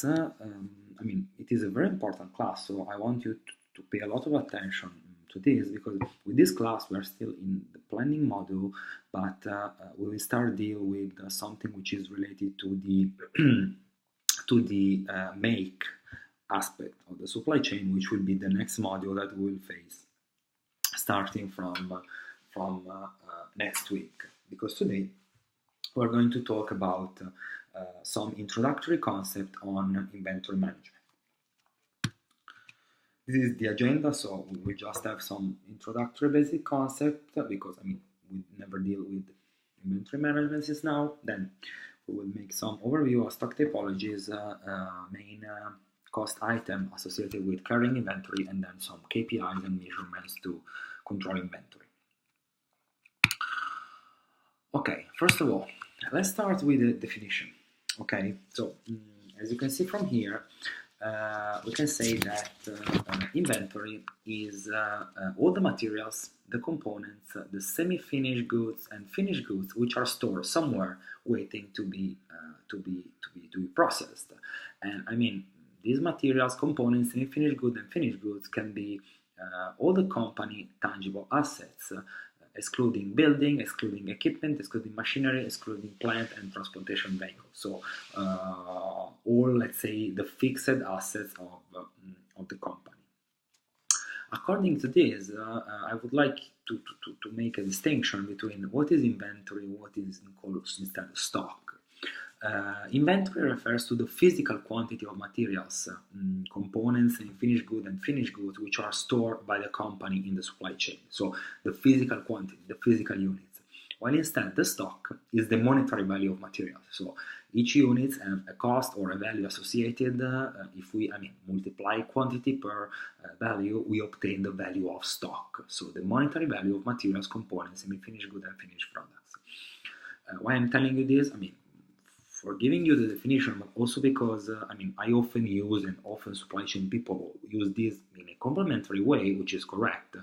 I mean, it is a very important class, so I want you to pay a lot of attention to this, because with this class we are still in the planning module, but we will start deal with something which is related to the to the make aspect of the supply chain, which will be the next module that we will face starting from next week. Because today we're going to talk about some introductory concept on inventory management. This is the agenda, so we just have some introductory basic concept, because I mean we never deal with inventory management since now. Then we will make some overview of stock typologies, main cost item associated with carrying inventory, and then some KPIs and measurements to control inventory. Okay, first of all, let's start with the definition. Okay, so as you can see from here, we can say that inventory is all the materials, the components, the semi-finished goods and finished goods which are stored somewhere waiting to be processed. And I mean, these materials, components, semi-finished goods and finished goods can be all the company tangible assets, excluding building, excluding equipment, excluding machinery, excluding plant and transportation vehicles. So all, let's say, the fixed assets of the company. According to this, I would like to make a distinction between what is inventory and what is called instead stock. Inventory refers to the physical quantity of materials, components, and finished goods which are stored by the company in the supply chain. So the physical quantity, the physical units. While instead the stock is the monetary value of materials. So each unit has a cost or a value associated. If we multiply quantity per value, we obtain the value of stock. So the monetary value of materials, components, semi-finished goods and finished products. Why I'm telling you this? For giving you the definition, but also because I often use, and often supply chain people use this in a complementary way, which is correct.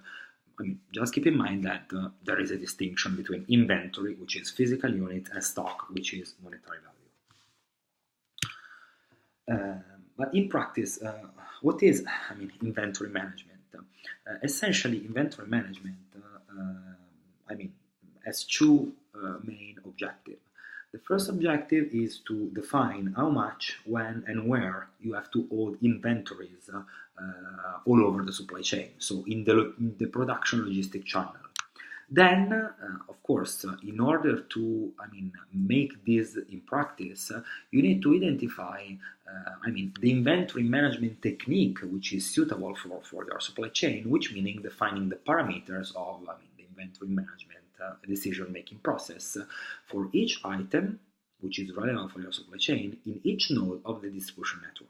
Just keep in mind that there is a distinction between inventory, which is physical unit, and stock, which is monetary value. But in practice, what is inventory management? Essentially, inventory management has two main objectives. The first objective is to define how much, when, and where you have to hold inventories all over the supply chain, so in the production logistic channel. Then, of course, in order to make this in practice, you need to identify the inventory management technique which is suitable for your supply chain, which meaning defining the parameters of the inventory management decision-making process for each item which is relevant for your supply chain in each node of the distribution network.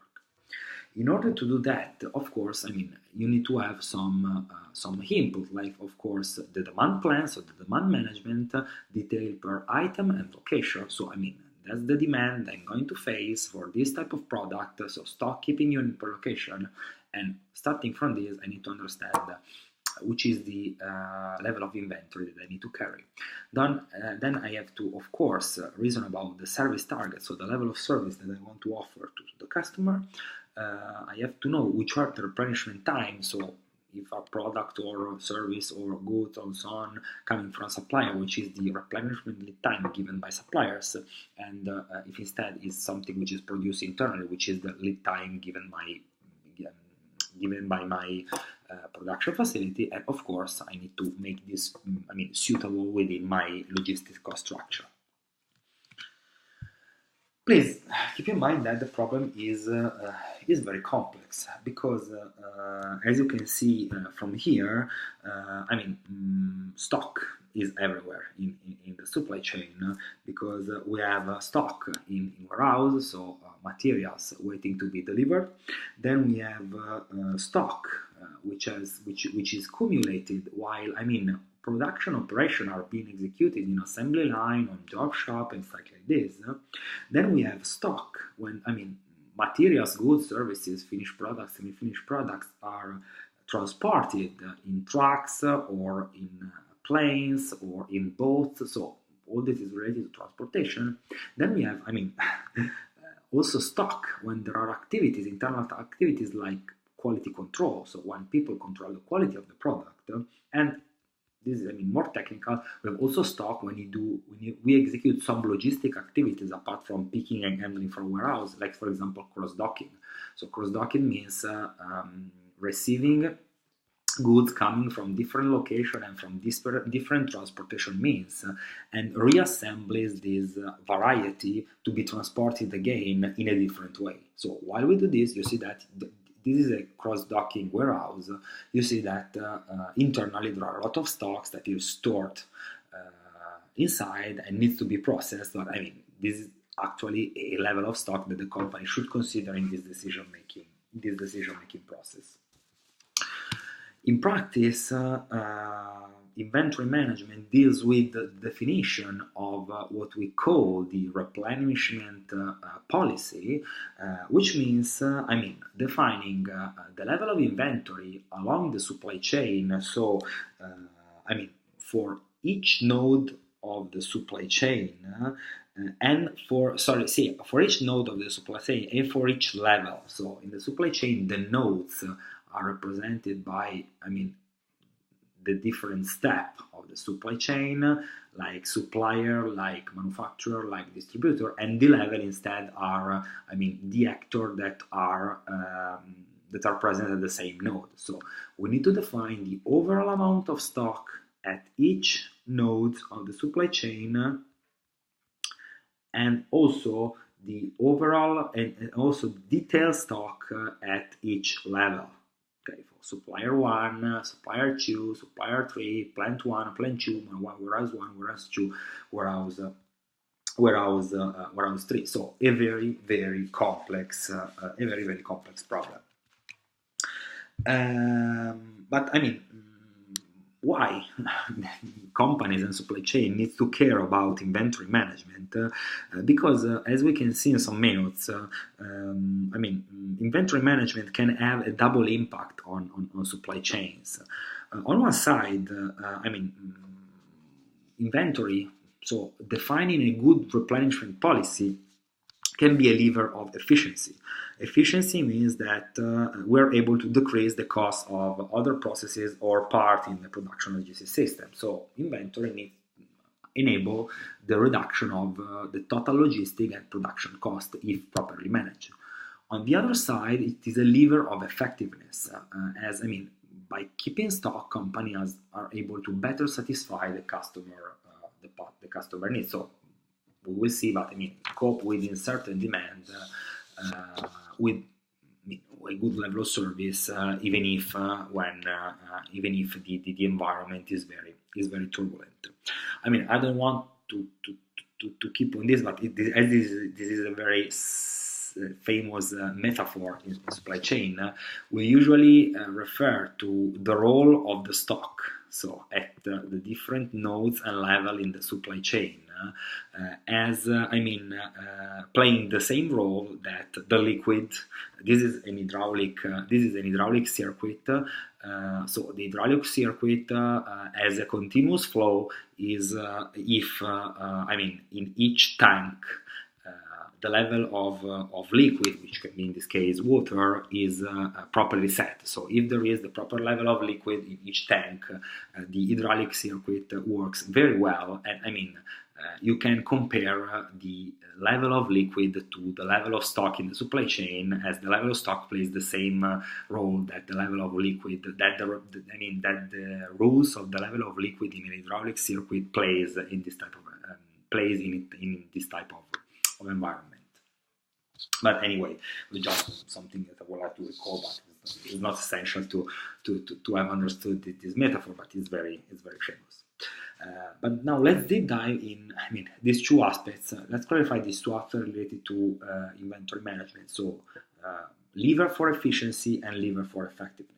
In order to do that, of course, you need to have some input, like of course the demand plan, so the demand management detailed per item and location. So that's the demand I'm going to face for this type of product, so stock keeping unit per location. And starting from this, I need to understand which is the level of inventory that I need to carry. Then I have to, of course, reason about the service target, so the level of service that I want to offer to the customer. I have to know which are the replenishment times, so if a product or service or goods or so on coming from a supplier, which is the replenishment lead time given by suppliers, and if instead is something which is produced internally, which is the lead time given by my production facility. And of course I need to make this suitable within my logistics cost structure. Please keep in mind that the problem is very complex, because as you can see from here, stock is everywhere in the supply chain, because we have stock in warehouse, so materials waiting to be delivered. Then we have stock which is accumulated while production operation are being executed in assembly line, on job shop, and stuff like this. Then we have stock when materials, goods, services, finished products, semi-finished products are transported in trucks or in planes or in boats. So all this is related to transportation. Then we have also stock when there are activities, internal activities like quality control. So when people control the quality of the product, and this is, more technical. We have also stock when we execute some logistic activities apart from picking and handling from warehouse, like for example cross-docking. So cross-docking means receiving goods coming from different locations and from different transportation means, and reassembles this variety to be transported again in a different way. So while we do this, you see that this is a cross-docking warehouse. You see that internally there are a lot of stocks that is stored inside and needs to be processed. But this is actually a level of stock that the company should consider in this decision-making process. In practice, inventory management deals with the definition of what we call the replenishment policy, which means, defining the level of inventory along the supply chain. So, for each node of the supply chain, for each node of the supply chain and for each level. So in the supply chain, the nodes are represented by, the different step of the supply chain, like supplier, like manufacturer, like distributor, and the level instead are, the actor that are present at the same node. So we need to define the overall amount of stock at each node of the supply chain, and also the overall and also detailed stock at each level. Okay, for supplier 1, supplier 2, supplier 3, plant 1, plant 2, warehouse 1, warehouse 2, warehouse 3. So a very, very complex, problem. But why companies and supply chain need to care about inventory management? Because as we can see in some minutes, inventory management can have a double impact on supply chains. On one side, inventory, so defining a good replenishment policy, can be a lever of efficiency. Efficiency means that we're able to decrease the cost of other processes or part in the production logistics system. So inventory needs to enable the reduction of the total logistic and production cost if properly managed. On the other side, it is a lever of effectiveness, by keeping stock, companies are able to better satisfy the customer needs. So we will see, but cope with certain demand with a good level of service, even if the environment is very turbulent. I don't want to keep on this, but this is a very famous metaphor in supply chain. We usually refer to the role of the stock. So at the different nodes and level in the supply chain, as playing the same role that the liquid. This is an hydraulic circuit. So the hydraulic circuit as a continuous flow is if in each tank the level of liquid, which can be in this case water, is properly set. So if there is the proper level of liquid in each tank, the hydraulic circuit works very well. And you can compare the level of liquid to the level of stock in the supply chain, as the level of stock plays the same role that the level of liquid, that the rules of the level of liquid in an hydraulic circuit plays in this type of of environment. But anyway, it's just something that I would like to recall, but it's not essential to have understood this metaphor, but it's very famous. But now let's deep dive in these two aspects. Let's clarify these two aspects related to inventory management. So lever for efficiency and lever for effectiveness.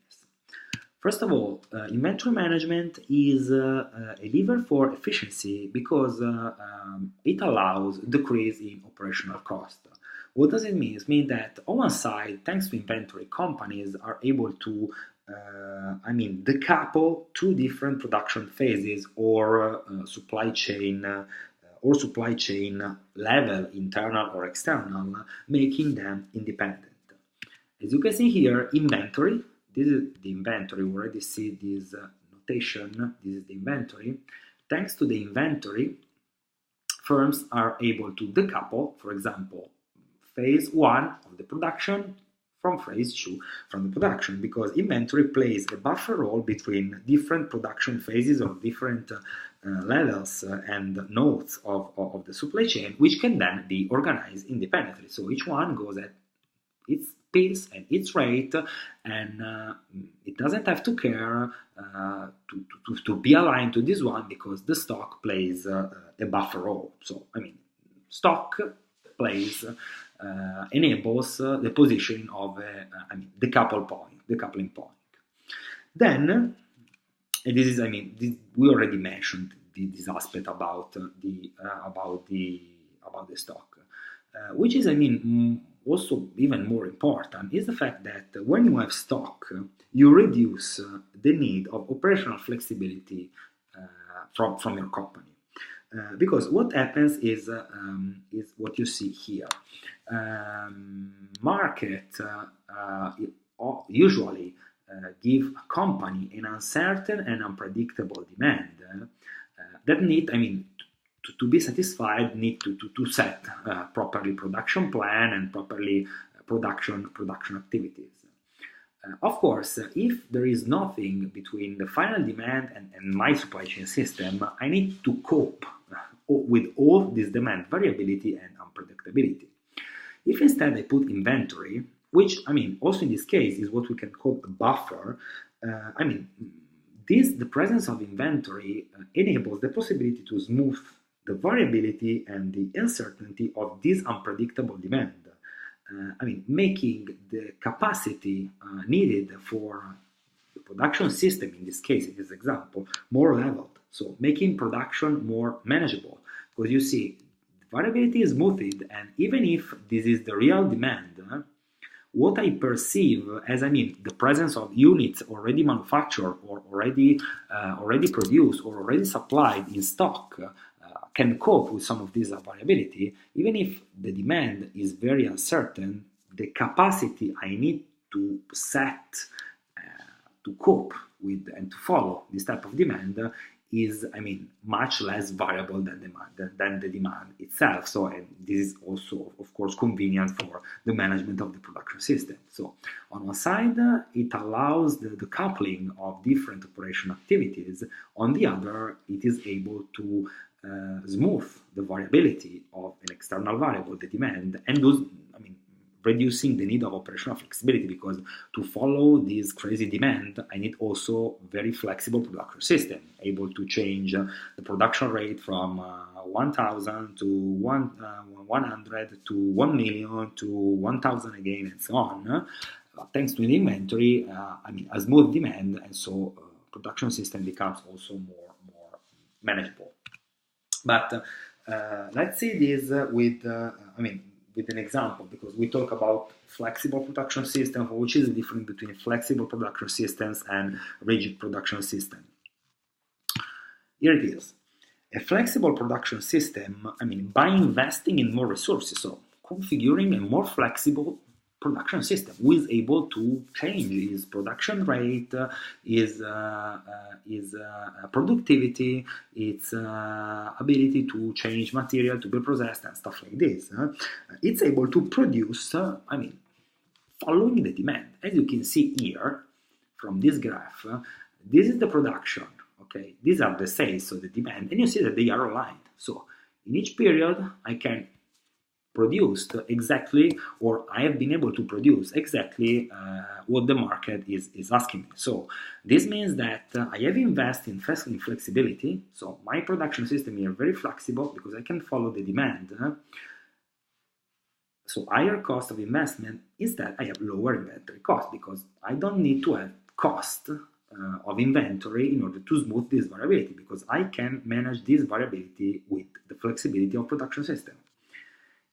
First of all, inventory management is a lever for efficiency because it allows decrease in operational cost. What does it mean? It means that on one side, thanks to inventory, companies are able to decouple two different production phases or supply chain or supply chain level, internal or external, making them independent. As you can see here, inventory, this is the inventory, we already see this notation, this is the inventory. Thanks to the inventory, firms are able to decouple, for example, phase 1 of the production from phase 2 from the production, because inventory plays a buffer role between different production phases or different levels and nodes of the supply chain, which can then be organized independently. So each one goes at its pace and its rate, and it doesn't have to care to be aligned to this one, because the stock plays a buffer role. So, I mean, stock plays enables the positioning of the decoupling point. Then, and this is, we already mentioned this aspect about the stock, which is, also even more important is the fact that when you have stock, you reduce the need of operational flexibility from your company. Because what happens is what you see here. Market usually give a company an uncertain and unpredictable demand that need, to be satisfied, need to set properly production plan and properly production activities. Of course, if there is nothing between the final demand and my supply chain system, I need to cope with all this demand variability and unpredictability. If instead I put inventory, which, also in this case is what we can call a buffer, the presence of inventory enables the possibility to smooth the variability and the uncertainty of this unpredictable demand. Making the capacity needed for the production system, in this case, in this example, more leveled. So making production more manageable, because you see, variability is smoothed, and even if this is the real demand, what I perceive as, the presence of units already manufactured or already produced or already supplied in stock, can cope with some of this variability. Even if the demand is very uncertain, the capacity I need to set to cope with and to follow this type of demand is, much less variable than the demand itself. So, and this is also, of course, convenient for the management of the production system. So, on one side, it allows the coupling of different operation activities. On the other, it is able to smooth the variability of an external variable, the demand, and thus, reducing the need of operational flexibility, because to follow this crazy demand, I need also very flexible production system, able to change the production rate from 1,000 to 100 to 1 million to 1,000 again, and so on. Thanks to the inventory, a smooth demand, and so production system becomes also more manageable. But let's see this with an example, because we talk about flexible production system, which is the difference between flexible production systems and rigid production system. Here it is. A flexible production system, by investing in more resources, so configuring a more flexible production system who is able to change his production rate, his productivity, its ability to change material to be processed and stuff like this. It's able to produce, following the demand. As you can see here from this graph, this is the production. Okay, these are the sales, so the demand, and you see that they are aligned. So in each period, I can produced exactly, or I have been able to produce exactly what the market is asking me. So this means that I have invested in flexibility. So my production system is very flexible because I can follow the demand. So higher cost of investment. Instead, I have lower inventory cost because I don't need to have cost of inventory in order to smooth this variability, because I can manage this variability with the flexibility of production system.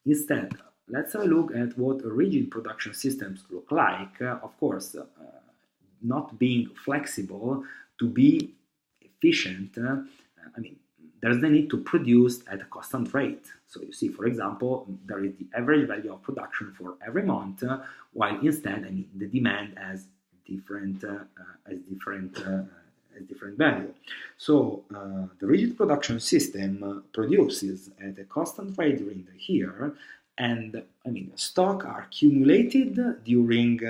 Instead, let's have a look at what rigid production systems look like. Of course, not being flexible to be efficient, there's the need to produce at a constant rate. So you see, for example, there is the average value of production for every month, while instead, the demand has different value. So the rigid production system produces at a constant rate during the year, and stock are accumulated during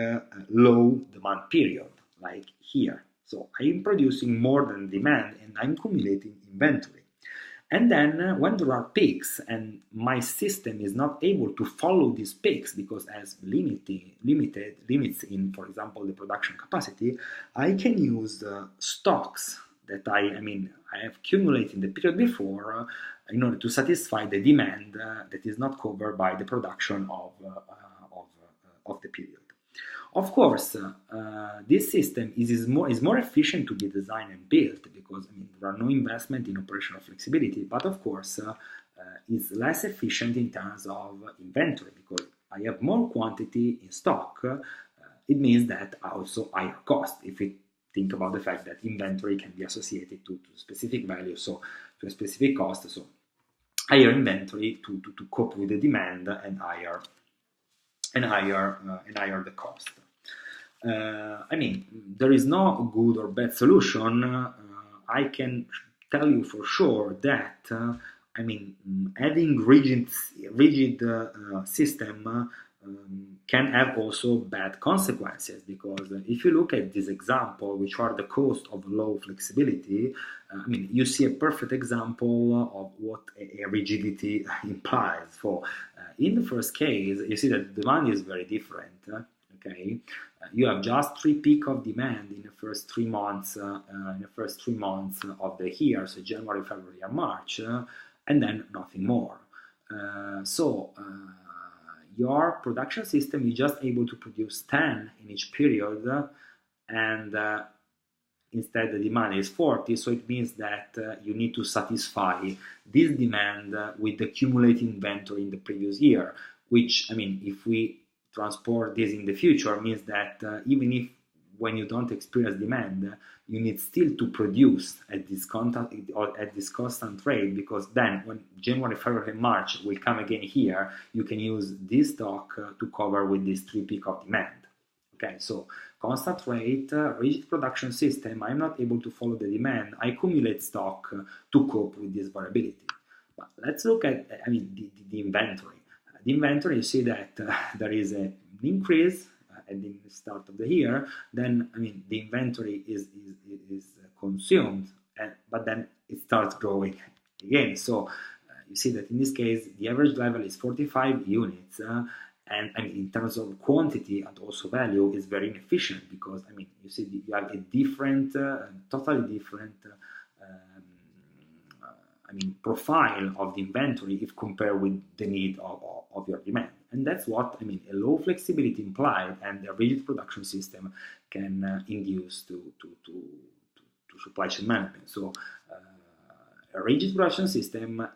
low demand period, like here. So I'm producing more than demand, and I'm accumulating inventory. And then when there are peaks and my system is not able to follow these peaks because it has limits in, for example, the production capacity, I can use stocks that I have accumulated the period before in order to satisfy the demand that is not covered by the production of the period. Of course, this system is more efficient to be designed and built because there are no investment in operational flexibility, but of course it's less efficient in terms of inventory because I have more quantity in stock. It means that also higher cost if we think about the fact that inventory can be associated to specific value, so to a specific cost, so higher inventory to cope with the demand and higher the cost. There is no good or bad solution. I can tell you for sure that having rigid system can have also bad consequences, because if you look at this example, which are the cost of low flexibility, you see a perfect example of what a rigidity implies. For in the first case, you see that the demand is very different. Okay, you have just 3 peaks of demand in the first 3 months. Of the year, so January, February, and March, and then nothing more. Your production system is just able to produce 10 in each period, and instead the demand is 40, so it means that you need to satisfy this demand with the accumulated inventory in the previous year, which, if we transport this in the future, means that even if when you don't experience demand, you need still to produce at this constant rate, because then when January, February, and March will come again here, you can use this stock to cover with this 3 peak of demand. Okay, so constant rate, rigid production system, I'm not able to follow the demand, I accumulate stock to cope with this variability. But let's look at the inventory. The inventory, you see that there is an increase at the start of the year, then the inventory is consumed, but then it starts growing again. So you see that in this case the average level is 45 units, and in terms of quantity and also value is very inefficient, because you see you have a different, totally different profile of the inventory if compared with the need of your demand. And that's what a low flexibility implied, and the rigid production system can induce to supply chain management. So a rigid production system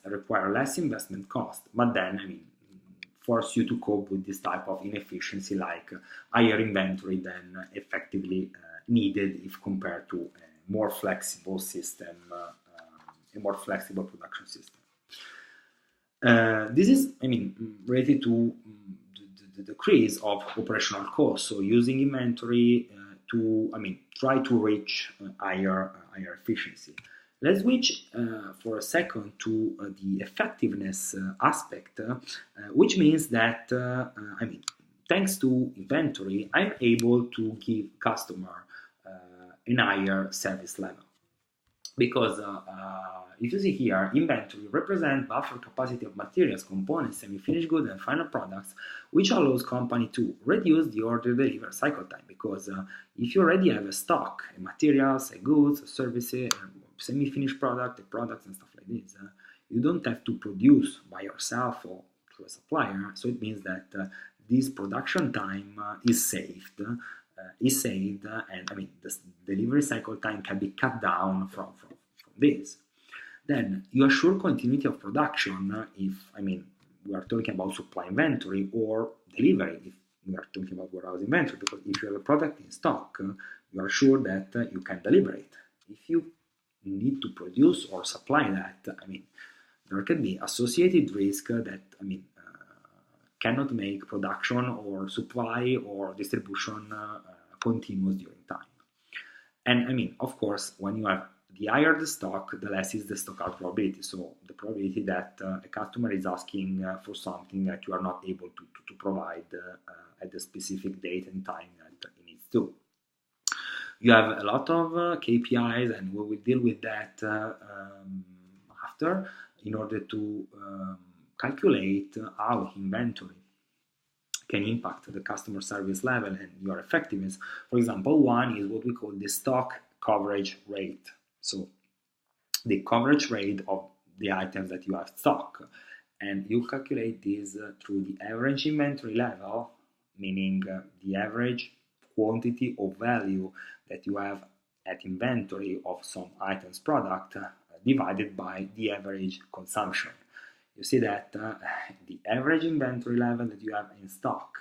require less investment cost, but then force you to cope with this type of inefficiency, like higher inventory than effectively needed if compared to a more flexible system, a more flexible production system. This is, related to the decrease of operational costs. So using inventory to, try to reach higher efficiency. Let's switch for a second to the effectiveness aspect, which means that, thanks to inventory, I'm able to give customer a higher service level. Because if you see here, inventory represents buffer capacity of materials, components, semi-finished goods, and final products, which allows company to reduce the order delivery cycle time. Because if you already have a stock, a materials, a goods, a services, a semi-finished product, a products, and stuff like this, you don't have to produce by yourself or through a supplier. So it means that this production time is saved. And the delivery cycle time can be cut down from this. Then you assure continuity of production if we are talking about supply inventory, or delivery if we are talking about warehouse inventory, because if you have a product in stock, you are sure that you can deliver it. If you need to produce or supply that, there can be associated risk that, cannot make production or supply or distribution continuous during time. And of course, when you have the higher the stock, the less is the stock out probability. So the probability that a customer is asking for something that you are not able to provide at the specific date and time that he needs to. You have a lot of KPIs, and we will deal with that after, in order to calculate how inventory can impact the customer service level and your effectiveness. For example, one is what we call the stock coverage rate. So the coverage rate of the items that you have stock, and you calculate this through the average inventory level, meaning the average quantity or value that you have at inventory of some items product divided by the average consumption. You see that the average inventory level that you have in stock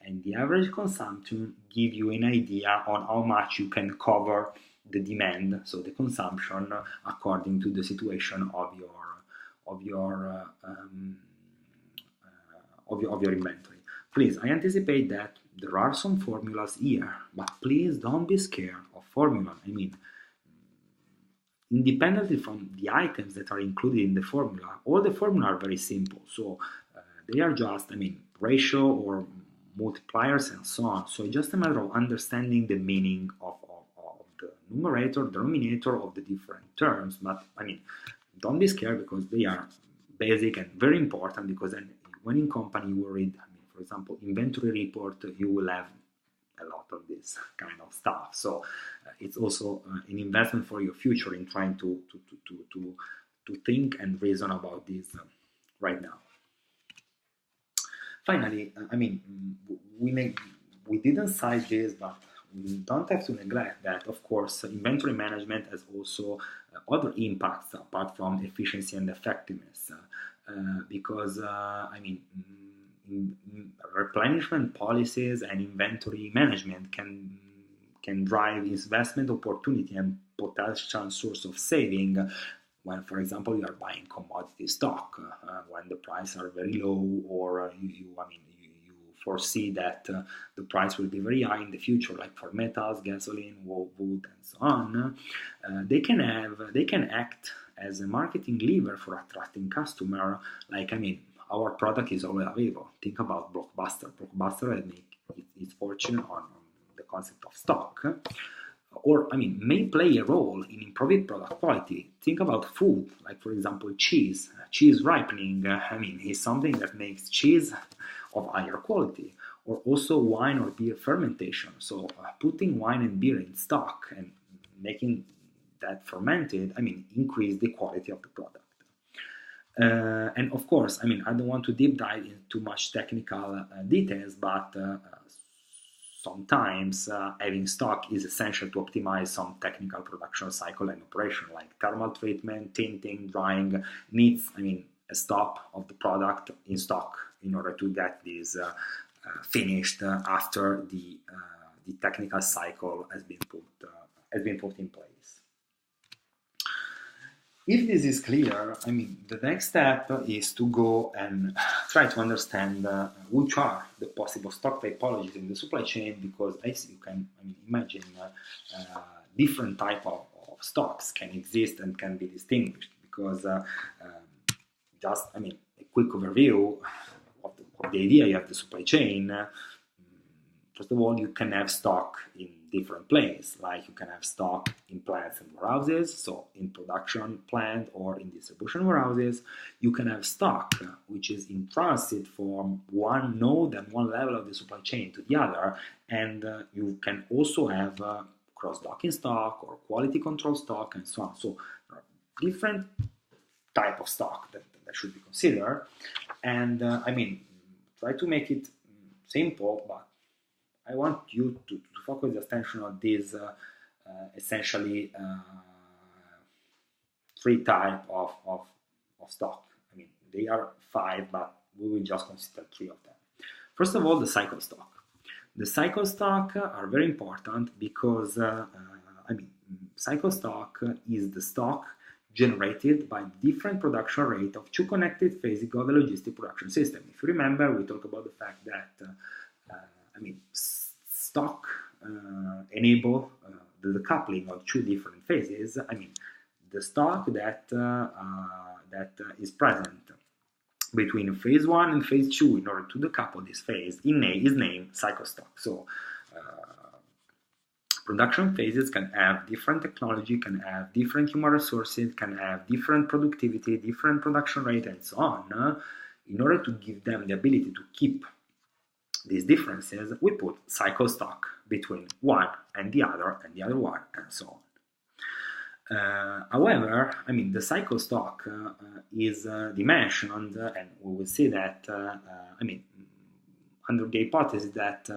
and the average consumption give you an idea on how much you can cover the demand, so the consumption, according to the situation of your inventory. Please, I anticipate that there are some formulas here, but please don't be scared of formula. Independently from the items that are included in the formula, all the formula are very simple. So they are just, ratio or multipliers and so on. So it's just a matter of understanding the meaning of the numerator, denominator of the different terms. But don't be scared, because they are basic and very important, because then when in company you read, for example, inventory report, you will have a lot of this kind of stuff. So it's also an investment for your future in trying to think and reason about this right now. Finally, we didn't cite this, but we don't have to neglect that, of course, inventory management has also other impacts apart from efficiency and effectiveness, because replenishment policies and inventory management can drive investment opportunity and potential source of saving when, for example, you are buying commodity stock when the prices are very low, or you foresee that the price will be very high in the future, like for metals, gasoline, wood, and so on. They can act as a marketing lever for attracting customer. Like, our product is always available. Think about Blockbuster. Blockbuster has made its fortune on the concept of stock. Or, may play a role in improving product quality. Think about food, like, for example, cheese. Cheese ripening, is something that makes cheese of higher quality. Or also wine or beer fermentation. So, putting wine and beer in stock and making that fermented, increase the quality of the product. And of course, I don't want to deep dive into too much technical details, but sometimes having stock is essential to optimize some technical production cycle and operation, like thermal treatment, tinting, drying needs, a stop of the product in stock in order to get this finished after the technical cycle has been put in place. If this is clear, the next step is to go and try to understand which are the possible stock typologies in the supply chain, because as you can imagine, different type of stocks can exist and can be distinguished, because just a quick overview of the idea. You have the supply chain. First of all, you can have stock in different places, like you can have stock in plants and warehouses, so in production plant or in distribution warehouses. You can have stock which is in transit from one node and one level of the supply chain to the other, and you can also have cross-docking stock or quality control stock and so on. So there are different type of stock that should be considered, and try to make it simple, but I want you to focus your attention on these essentially three types of stock. They are 5, but we will just consider 3 of them. First of all, the cycle stock. The cycle stock are very important because cycle stock is the stock generated by different production rate of two connected phases of a logistic production system. If you remember, we talked about the fact that stock enable the coupling of two different phases. The stock that is present between phase 1 and phase 2 in order to decouple this phase is named cycle stock. So production phases can have different technology, can have different human resources, can have different productivity, different production rate, and so on. In order to give them the ability to keep these differences, we put cycle stock between one and the other one, and so on. However, the cycle stock is dimensioned, and we will see that, under the hypothesis that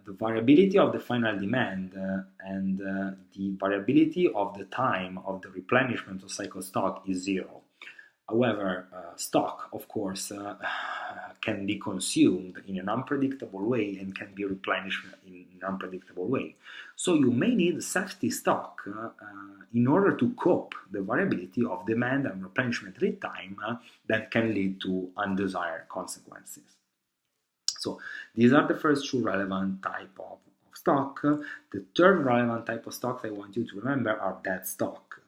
the variability of the final demand and the variability of the time of the replenishment of cycle stock is zero. However, stock, of course, can be consumed in an unpredictable way and can be replenished in an unpredictable way. So you may need safety stock in order to cope the variability of demand and replenishment lead time that can lead to undesired consequences. So these are the first two relevant type of stock. The third relevant type of stock I want you to remember are dead stock.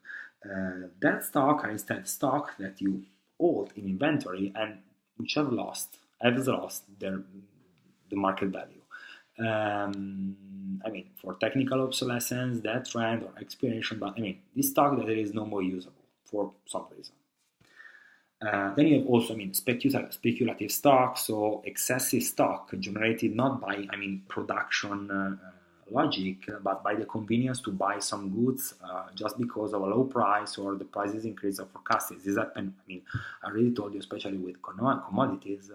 Dead stock are instead stock that you hold in inventory and which have lost the market value. For technical obsolescence, dead trend, or expiration, but this stock that is no more usable for some reason. Then you have also, speculative stock, so excessive stock generated not by, production logic, but by the convenience to buy some goods just because of a low price or the prices increase or forecasted. This happen, I already told you, especially with commodities,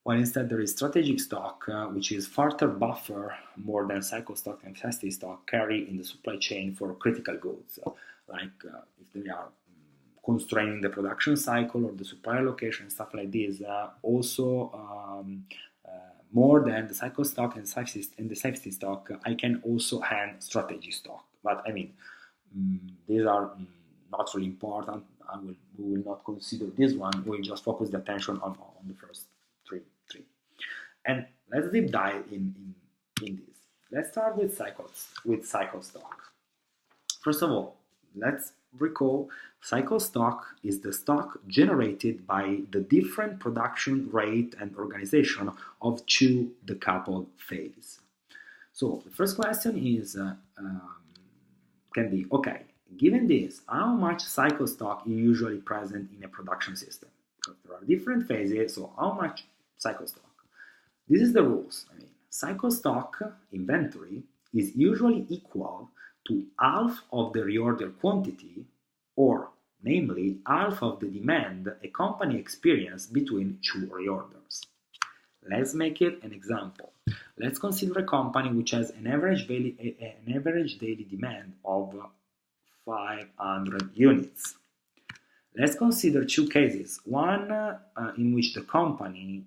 when instead there is strategic stock, which is further buffer more than cycle stock and safety stock carry in the supply chain for critical goods, like if they are constraining the production cycle or the supply allocation, stuff like this. More than the cycle stock and the safety stock, I can also hand strategy stock. But these are not really important. We will not consider this one. We'll just focus the attention on the first three. And let's deep dive in this. Let's start with cycle stock. First of all, let's recall cycle stock is the stock generated by the different production rate and organization of two decoupled phases. So the first question is can be, okay, given this, how much cycle stock is usually present in a production system? Because there are different phases, so how much cycle stock? This is the rules. Cycle stock inventory is usually equal to half of the reorder quantity, or namely half of the demand a company experienced between two reorders. Let's make it an example. Let's consider a company which has an average daily demand of 500 units. Let's consider two cases. One in which the company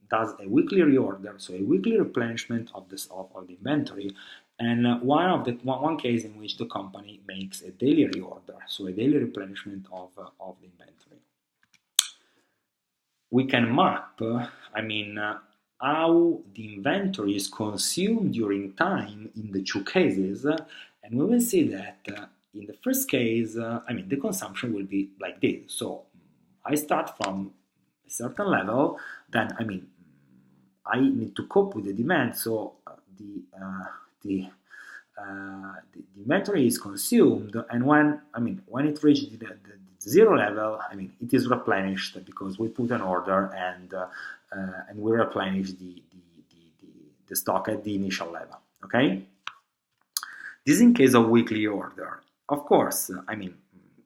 does a weekly reorder, so a weekly replenishment of the inventory, and one case in which the company makes a daily reorder, so a daily replenishment of the inventory. We can map, how the inventory is consumed during time in the two cases, and we will see that in the first case, the consumption will be like this. So I start from a certain level, then I need to cope with the demand, so the inventory is consumed, and when it reaches the zero level, it is replenished because we put an order and we replenish the stock at the initial level. Okay, this is in case of weekly order. Of course,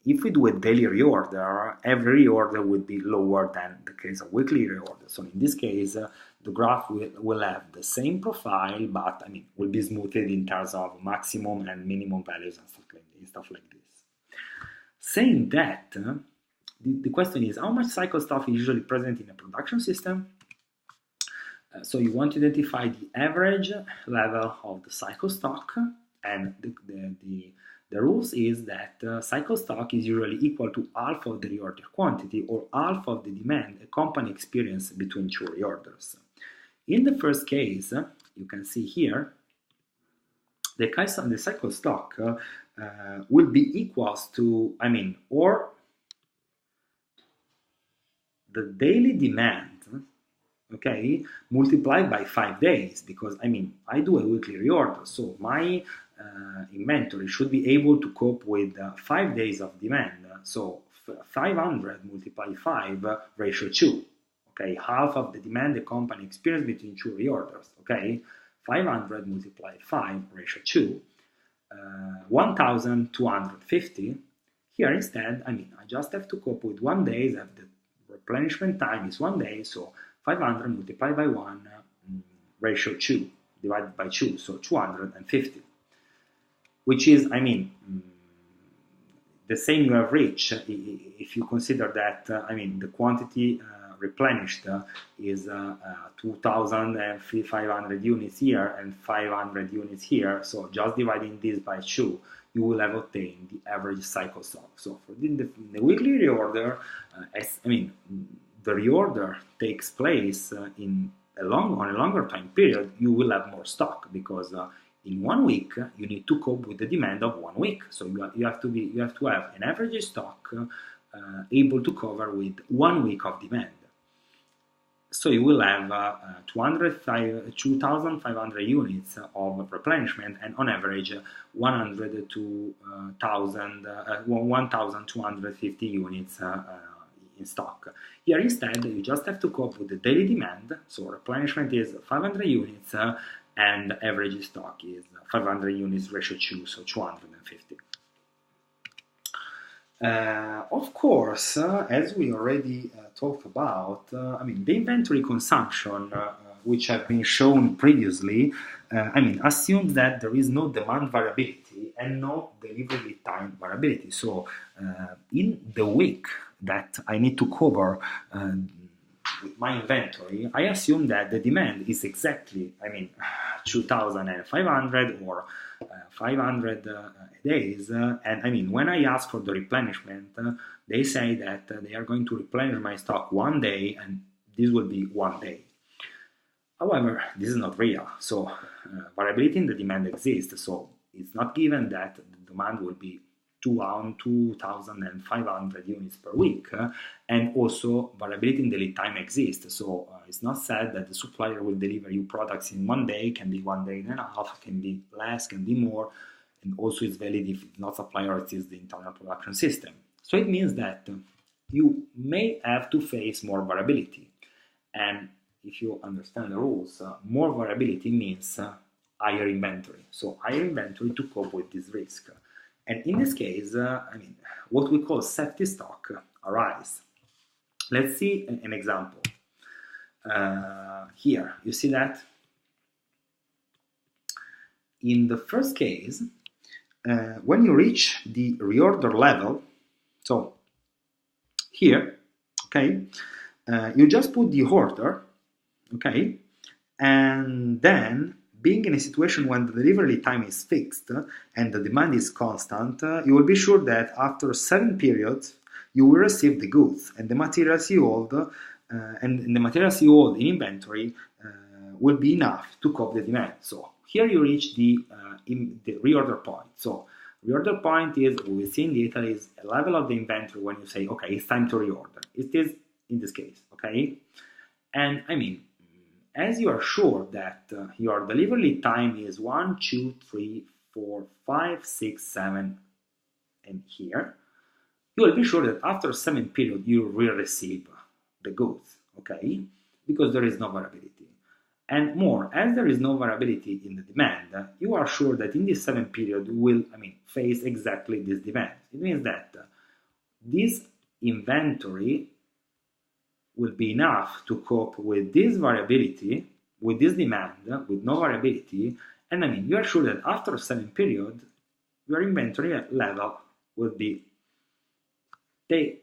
if we do a daily reorder, every reorder would be lower than the case of weekly reorder. So in this case, the graph will have the same profile, but will be smoothed in terms of maximum and minimum values and stuff like this. Saying that, the question is, how much cycle stock is usually present in a production system? So you want to identify the average level of the cycle stock, And the rules is that cycle stock is usually equal to half of the reorder quantity or half of the demand a company experiences between two reorders. In the first case, you can see here, the cycle stock will be equals to, or the daily demand, okay, multiplied by 5 days, because I do a weekly reorder, so my inventory should be able to cope with 5 days of demand. So 500 multiplied 5 ratio 2, okay, half of the demand the company experienced between two reorders, okay, 500 multiplied 5 ratio 2, 1250. Here instead, I just have to cope with 1 day, that the replenishment time is 1 day, so 500 multiplied by 1 ratio 2 divided by 2, so 250, which is, the same you have reached if you consider that, the quantity replenished is 2,500 units here and 500 units here, so just dividing this by 2, you will have obtained the average cycle stock. So for the weekly reorder, the reorder takes place on a longer time period, you will have more stock, because in 1 week you need to cope with the demand of 1 week. So you have to have an average stock able to cover with 1 week of demand. So you will have 2,500 units of replenishment, and on average 100 to 1,250 units in stock. Here instead, you just have to cope with the daily demand, so replenishment is 500 units and average stock is 500 units ratio 2, so 250. Of course, as we already talked about, the inventory consumption, which have been shown previously, assumes that there is no demand variability and no delivery time variability. So, in the week that I need to cover with my inventory, I assume that the demand is exactly, 2,500 or 500 days, and when I ask for the replenishment, they say that they are going to replenish my stock 1 day, and this will be 1 day. However, this is not real, so variability in the demand exists, so it's not given that the demand will be 2,500 units per week, and also variability in the lead time exists, so it's not said that the supplier will deliver you products in 1 day, can be 1 day and a half, can be less, can be more, and also it's valid if it's not supplier, it is the internal production system. So it means that you may have to face more variability, and if you understand the rules, more variability means higher inventory, so higher inventory to cope with this risk. And in this case, what we call safety stock arise. Let's see an example. Here, you see that in the first case, when you reach the reorder level, so here, okay, you just put the order, okay, and then being in a situation when the delivery time is fixed and the demand is constant, you will be sure that after 7 periods you will receive the goods, and the materials you hold in inventory will be enough to cope the demand. So here you reach the reorder point. So reorder point is, we see in detail, is a level of the inventory when you say, okay, it's time to reorder. It is in this case, okay? And as you are sure that your delivery time is 1, 2, 3, 4, 5, 6, 7, and here, you will be sure that after 7 period you will receive the goods, okay? Because there is no variability. And more, as there is no variability in the demand, you are sure that in this 7 period you will, face exactly this demand. It means that this inventory will be enough to cope with this variability, with this demand, with no variability, and you are sure that after 7 period, your inventory level will be take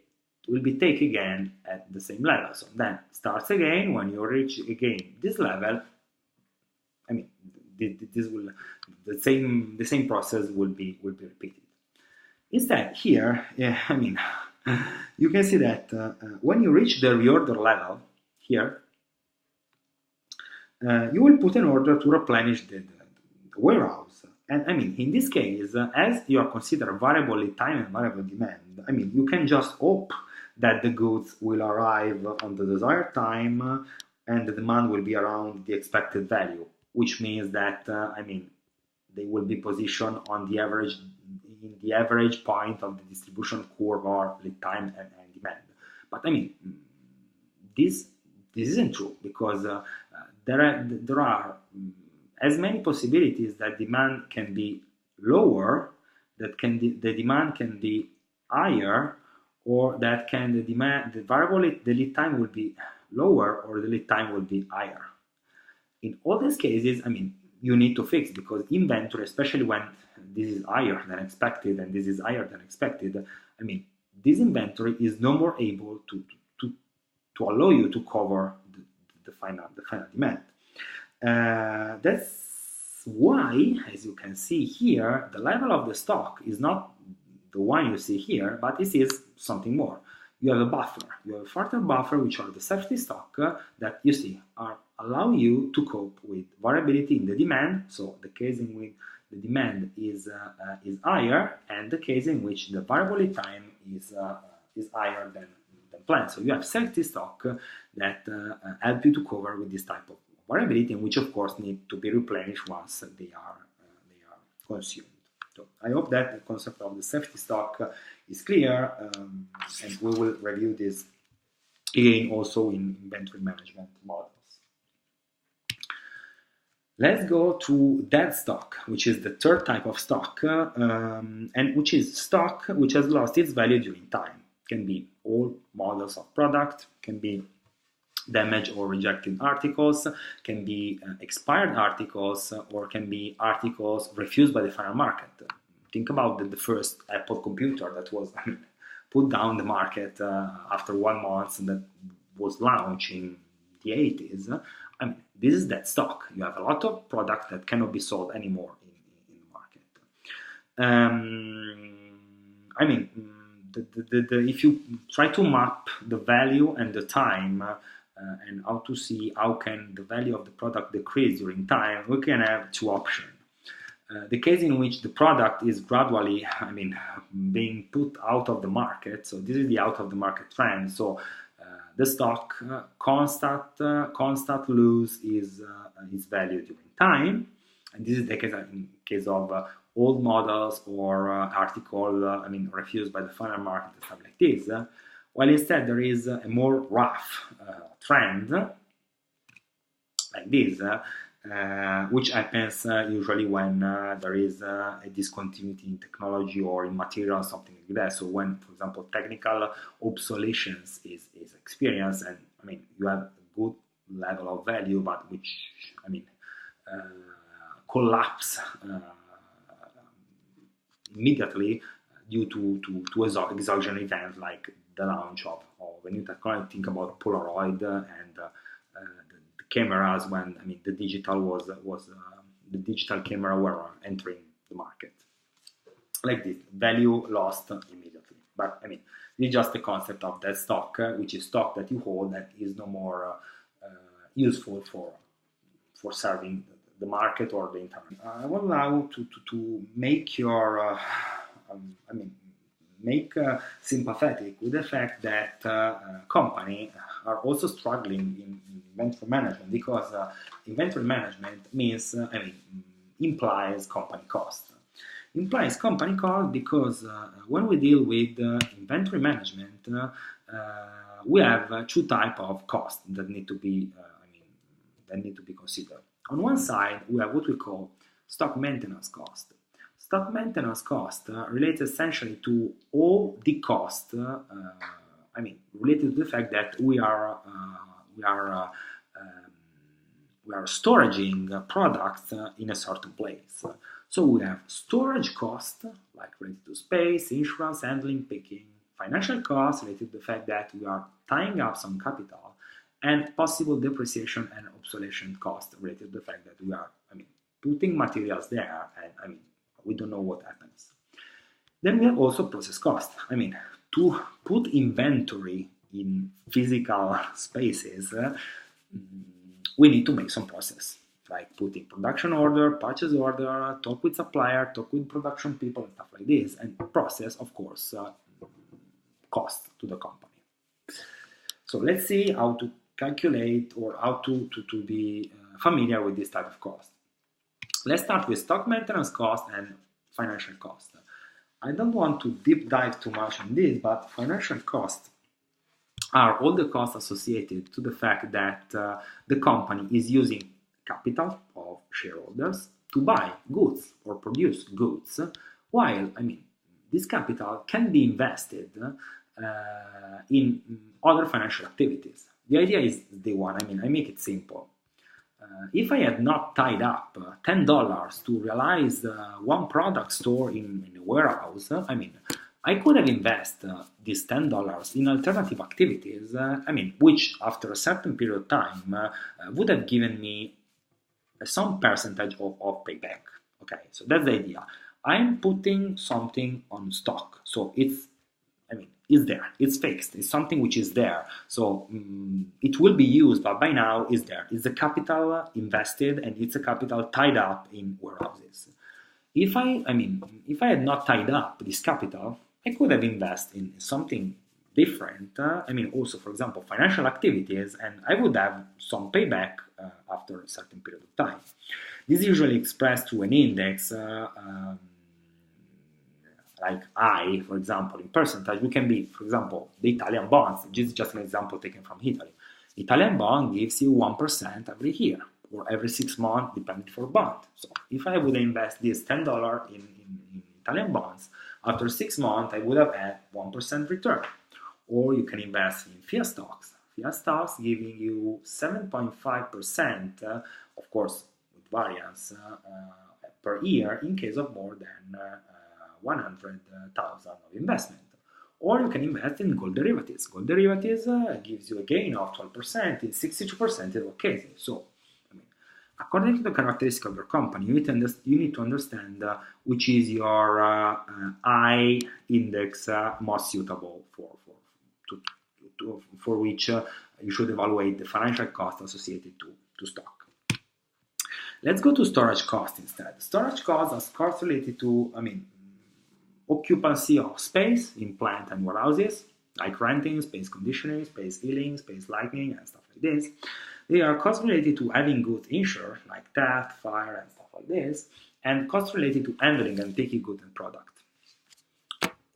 again at the same level. So then starts again when you reach again this level. this will the same process will be repeated. Instead, here, you can see that when you reach the reorder level here, you will put an order to replenish the warehouse. And in this case, as you are considered variable lead time and variable demand, you can just hope that the goods will arrive on the desired time and the demand will be around the expected value, which means that they will be positioned on the average point of the distribution curve or lead time and demand. But this isn't true, because there are as many possibilities that demand can be lower, that the demand can be higher, or that the lead time will be lower or the lead time will be higher. In all these cases, you need to fix, because inventory, especially when this is higher than expected and this is higher than expected, this inventory is no more able to allow you to cover the final demand. That's why, as you can see here, the level of the stock is not the one you see here, but this is something more. You have a buffer. You have a further buffer, which are the safety stock that you see allow you to cope with variability in the demand. So the case in which the demand is higher, and the case in which the variable lead time is higher than planned. So you have safety stock that help you to cover with this type of variability, and which of course need to be replenished once they are consumed. So I hope that the concept of the safety stock is clear, and we will review this again also in inventory management models. Let's go to dead stock, which is the third type of stock, and which is stock which has lost its value during time. Can be old models of product, can be damaged or rejected articles, can be expired articles, or can be articles refused by the final market. Think about the first Apple computer that was put down the market after 1 month, and that was launched in the 80s. This is that stock. You have a lot of product that cannot be sold anymore in the market. If you try to map the value and the time, and how to see how can the value of the product decrease during time, we can have two options. The case in which the product is gradually, being put out of the market. So this is the out of the market trend. So the stock constant lose its value during time, and this is the case in case of old models or article refused by the final market and stuff like this. While instead there is a more rough trend like this, which happens usually when there is a discontinuity in technology or in material, something like that. So when, for example, technical obsolescence is experienced, and you have a good level of value, but which collapse immediately due to exogenous events like the launch of a new technology. Think about Polaroid and the cameras when the digital the digital camera were entering the market. Like this, value lost immediately. But this is just the concept of that stock, which is stock that you hold that is no more useful for serving the market or the internet. I will allow to make your sympathetic with the fact that companies are also struggling in inventory management, because inventory management means implies company cost. Implies company cost because when we deal with inventory management, we have two types of costs that need to be considered. On one side, we have what we call stock maintenance cost. Stock maintenance cost relates essentially to all the costs, related to the fact that we are storing products in a certain place. So we have storage cost, like related to space, insurance, handling, picking, financial costs related to the fact that we are tying up some capital, and possible depreciation and obsolescence cost related to the fact that we are putting materials there, and I mean, we don't know what happens. Then we have also process cost. I mean, to put inventory in physical spaces, we need to make some process, like putting production order, purchase order, talk with supplier, talk with production people, and stuff like this. And process, of course, cost to the company. So let's see how to calculate or how to be familiar with this type of cost. Let's start with stock maintenance cost and financial cost. I don't want to deep dive too much on this, but financial costs are all the costs associated to the fact that the company is using capital of shareholders to buy goods or produce goods, while, I mean, this capital can be invested in other financial activities. The idea is the one, I mean, I make it simple. If I had not tied up $10 to realize one product store in a warehouse, I mean, I could have invested these $10 in alternative activities, I mean, which after a certain period of time would have given me some percentage of payback. Okay, so that's the idea. I'm putting something on stock, so it's there, it's fixed, it's something which is there, so it will be used, but by now is there. It's a capital invested and it's a capital tied up in warehouses. If I had not tied up this capital, I could have invested in something different, also, for example, financial activities, and I would have some payback after a certain period of time. This is usually expressed through an index, like I, for example, in percentage, we can be, for example, the Italian bonds. This is just an example taken from Italy. Italian bond gives you 1% every year, or every 6 months, depending for bond. So if I would invest this $10 in Italian bonds, after 6 months, I would have had 1% return. Or you can invest in Fiat stocks. Fiat stocks giving you 7.5%, of course, with variance per year in case of more than 100,000 of investment. Or you can invest in gold derivatives. Gold derivatives gives you a gain of 12% in 62% of cases. So, according to the characteristic of your company, you need to understand which is your I index most suitable for which you should evaluate the financial cost associated to stock. Let's go to storage cost instead. Storage costs are costs related to, occupancy of space in plant and warehouses, like renting, space conditioning, space heating, space lighting, and stuff like this. They are costs related to having goods insured, like theft, fire, and stuff like this, and costs related to handling and taking goods and product.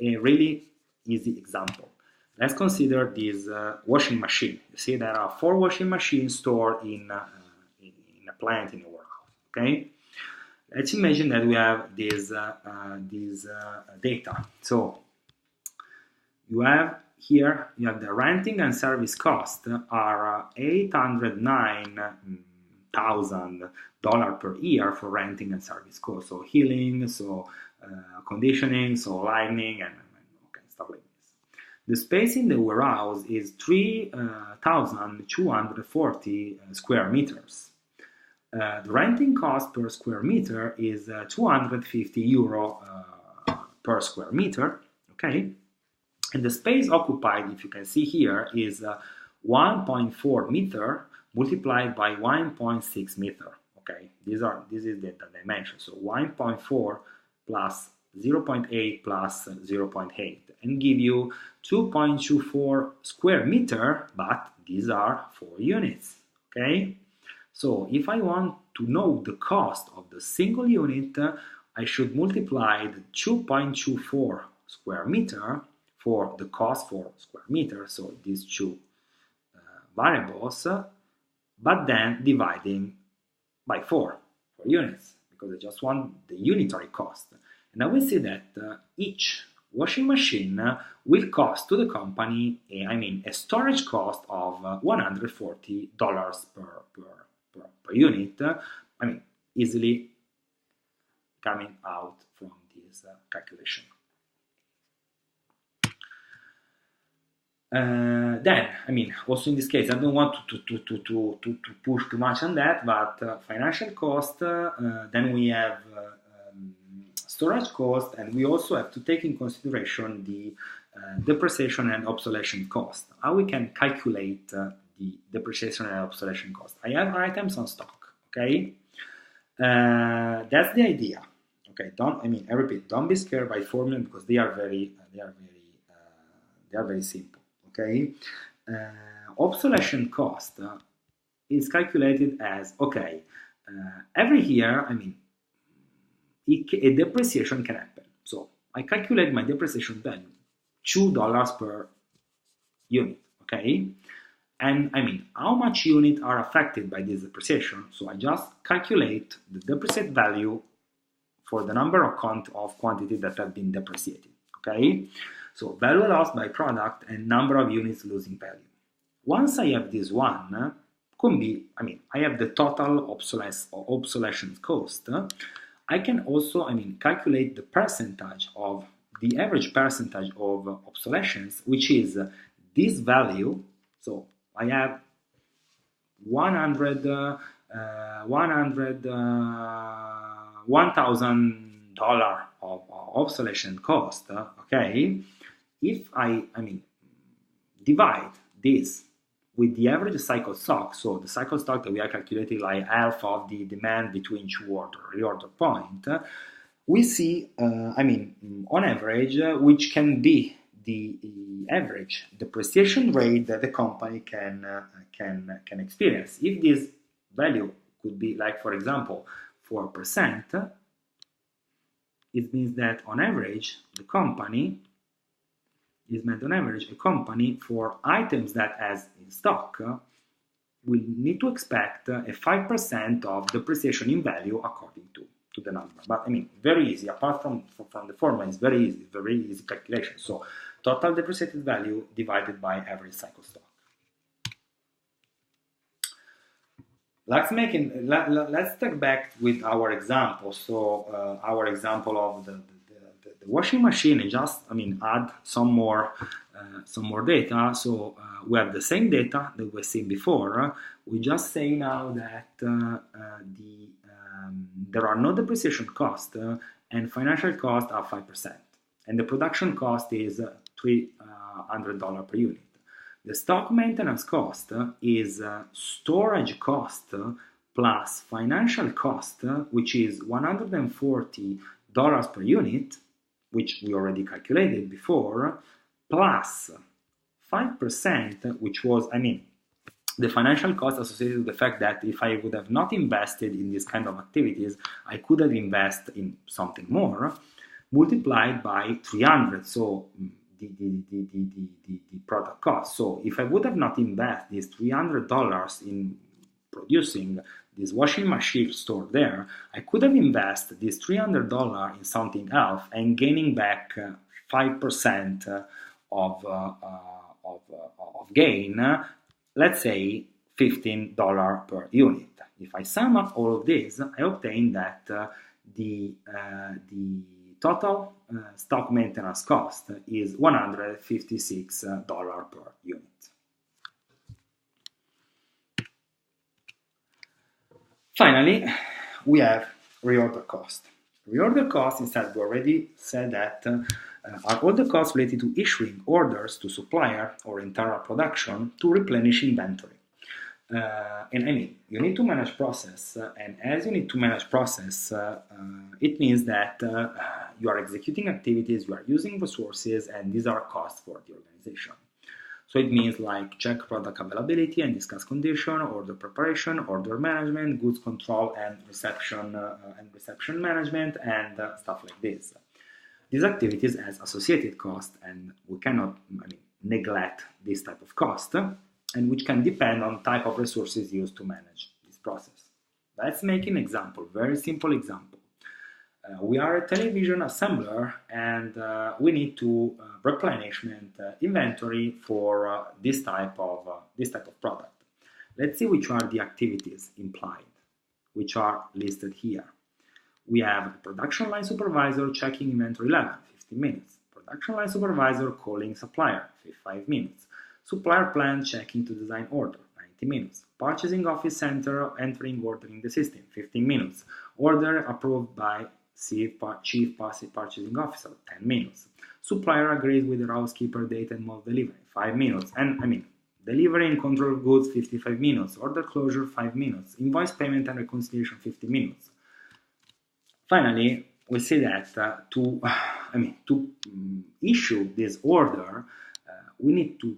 A really easy example. Let's consider this washing machine. You see there are 4 washing machines stored in a plant in a warehouse. Okay. Let's imagine that we have this data. So you have the renting and service cost are $809,000 per year for renting and service costs. So healing, conditioning, lighting, and stuff like this. The space in the warehouse is 3,240 square meters. The renting cost per square meter is €250 per square meter, okay? And the space occupied, if you can see here, is 1.4 meter multiplied by 1.6 meter, okay? This is the dimension, so 1.4 plus 0.8 plus 0.8, and give you 2.24 square meter, but these are 4 units, okay? So if I want to know the cost of the single unit, I should multiply the 2.24 square meter for the cost for square meter, so these two variables, but then dividing by 4 for units, because I just want the unitary cost. And I will see that each washing machine will cost to the company, a storage cost of $140 per unit, easily coming out from this calculation. Then, I mean, also in this case, I don't want to push too much on that, but financial cost, then we have storage cost, and we also have to take in consideration the depreciation and obsolescence cost. How we can calculate the depreciation and obsolescence cost? I have items on stock, okay? That's the idea. Okay, I repeat, don't be scared by formula because they are very simple. Okay, obsolescence cost is calculated as every year. I mean, a depreciation can happen. So I calculate my depreciation value, $2 per unit. Okay, and I mean, how much units are affected by this depreciation? So I just calculate the depreciated value for the number of quantity that have been depreciated. Okay, so value lost by product and number of units losing value. Once I have this one, I have the total obsolescence cost. I can also, calculate the average percentage of obsolescence, which is this value. So I have $1,000 of obsolescence cost. Okay, if I divide this with the average cycle stock, so the cycle stock that we are calculating like half of the demand between two reorder point, we see, on average, which can be the average depreciation rate that the company can experience. If this value could be, like, for example, 4%, it means that on average, a company for items that has in stock will need to expect a 5% of depreciation in value according to the number. But very easy. Apart from the formula, it's very easy calculation. So total depreciated value divided by average cycle stock. Let's take back with our example. So our example of the washing machine, and just add some more data. So we have the same data that we've seen before. We just say now that there are no depreciation costs and financial costs are 5%, and the production cost is $300 per unit. The stock maintenance cost is storage cost plus financial cost, which is $140 per unit, which we already calculated before, plus 5%, which was, the financial cost associated with the fact that if I would have not invested in this kind of activities, I could have invested in something more, multiplied by 300, so the product cost. So if I would have not invested this $300 in producing this washing machine store there, I could have invested this $300 in something else and gaining back 5% of gain, let's say $15 per unit. If I sum up all of this, I obtain that the total stock maintenance cost is $156 per unit. Finally, we have reorder cost. Reorder cost, instead, we already said that are all the costs related to issuing orders to supplier or internal production to replenish inventory. You need to manage process, and as you need to manage process, it means that you are executing activities, you are using resources, and these are costs for the organization. So it means like check product availability and discuss condition, order preparation, order management, goods control, and reception management, and stuff like this. These activities has associated cost, and we cannot neglect this type of cost, and which can depend on type of resources used to manage this process. Let's make an example, very simple example. We are a television assembler, and we need to replenishment inventory for this type of product. Let's see which are the activities implied, which are listed here. We have production line supervisor checking inventory level, 15 minutes. Production line supervisor calling supplier, 5 minutes. Supplier plan checking to design order, 90 minutes. Purchasing office center entering order in the system, 15 minutes. Order approved by Chief Purchasing Officer, 10 minutes. Supplier agrees with the housekeeper date and mode delivery, 5 minutes. And delivery and control of goods, 55 minutes. Order closure, 5 minutes. Invoice payment and reconciliation, 50 minutes. Finally, we see that to issue this order, we need to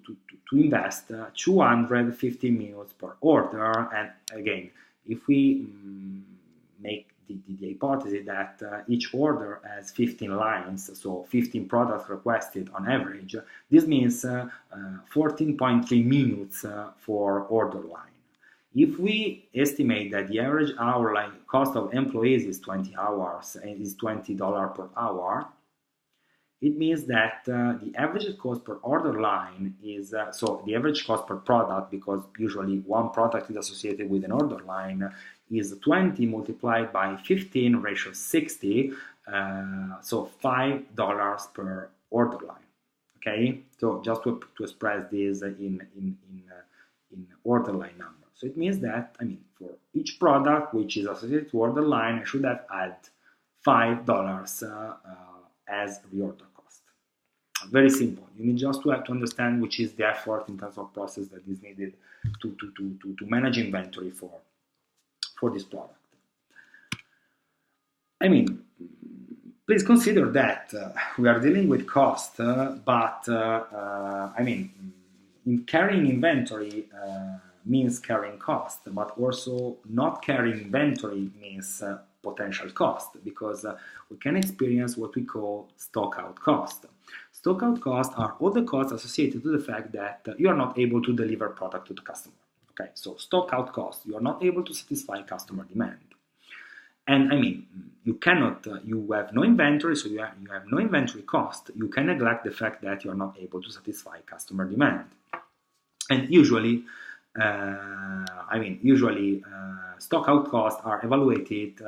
invest 250 minutes per order. And again, if we make the hypothesis that each order has 15 lines, so 15 products requested on average, this means 14.3 minutes for order line. If we estimate that the average hourly cost of employees is 20 hours and is $20 per hour, it means that the average cost per order line is, so the average cost per product, because usually one product is associated with an order line, is 20 multiplied by 15 ratio 60, so $5 per order line. Okay, so just to express this in order line number. So it means that, for each product which is associated to order line, I should have add $5 as reorder cost. Very simple. You need just to have to understand which is the effort in terms of process that is needed to manage inventory for this product. Please consider that we are dealing with cost, but in carrying inventory means carrying cost, but also not carrying inventory means potential cost, because we can experience what we call stock out cost. Stock out costs are all the costs associated to the fact that you are not able to deliver product to the customer. Okay, so stock out cost, you are not able to satisfy customer demand. And you cannot, you have no inventory, so you have no inventory cost. You can neglect the fact that you are not able to satisfy customer demand. And usually, stock out costs are evaluated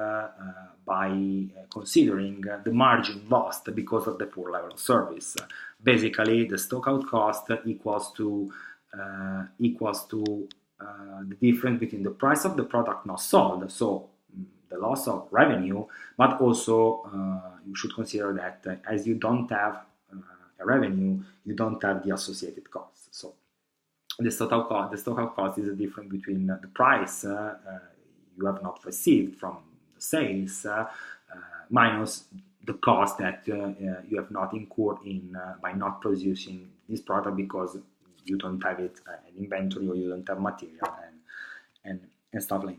by considering the margin lost because of the poor level of service. Basically, the stock out cost equals to the difference between the price of the product not sold, so the loss of revenue, but also you should consider that as you don't have a revenue, you don't have the associated costs. So the stock out cost is the difference between the price you have not received from the sales minus the cost that you have not incurred by not producing this product because you don't have it in inventory or you don't have material and stuff like that.